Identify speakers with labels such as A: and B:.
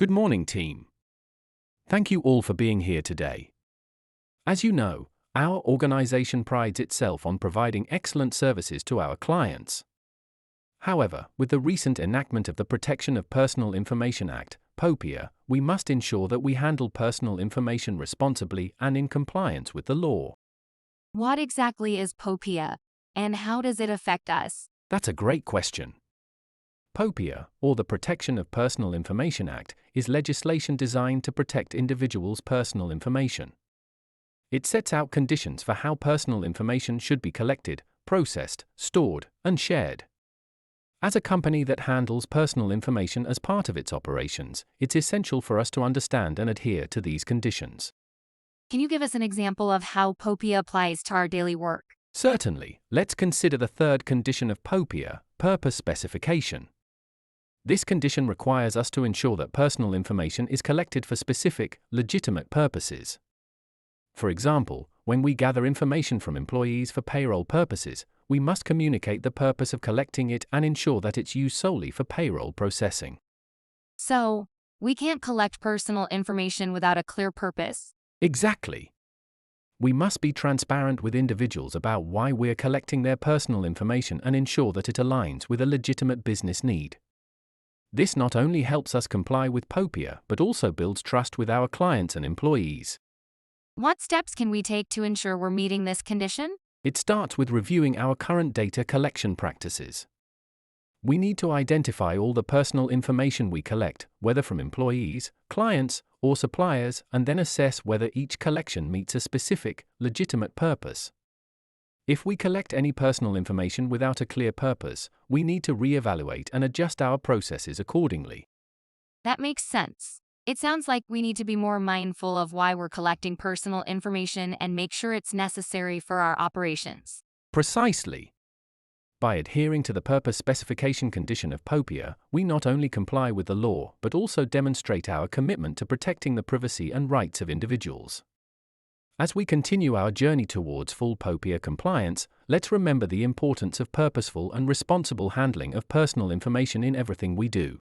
A: Good morning, team. Thank you all for being here today. As you know, our organization prides itself on providing excellent services to our clients. However, with the recent enactment of the Protection of Personal Information Act, POPIA, we must ensure that we handle personal information responsibly and in compliance with the law.
B: What exactly is POPIA, and how does it affect us?
A: That's a great question. POPIA, or the Protection of Personal Information Act, is legislation designed to protect individuals' personal information. It sets out conditions for how personal information should be collected, processed, stored, and shared. As a company that handles personal information as part of its operations, it's essential for us to understand and adhere to these conditions.
B: Can you give us an example of how POPIA applies to our daily work?
A: Certainly, let's consider the third condition of POPIA, purpose specification. This condition requires us to ensure that personal information is collected for specific, legitimate purposes. For example, when we gather information from employees for payroll purposes, we must communicate the purpose of collecting it and ensure that it's used solely for payroll processing.
B: So, we can't collect personal information without a clear purpose.
A: Exactly. We must be transparent with individuals about why we're collecting their personal information and ensure that it aligns with a legitimate business need. This not only helps us comply with POPIA but also builds trust with our clients and employees.
B: What steps can we take to ensure we're meeting this condition?
A: It starts with reviewing our current data collection practices. We need to identify all the personal information we collect, whether from employees, clients, or suppliers, and then assess whether each collection meets a specific, legitimate purpose. If we collect any personal information without a clear purpose, we need to reevaluate and adjust our processes accordingly.
B: That makes sense. It sounds like we need to be more mindful of why we're collecting personal information and make sure it's necessary for our operations.
A: Precisely. By adhering to the purpose specification condition of POPIA, we not only comply with the law but also demonstrate our commitment to protecting the privacy and rights of individuals. As we continue our journey towards full POPIA compliance, let's remember the importance of purposeful and responsible handling of personal information in everything we do.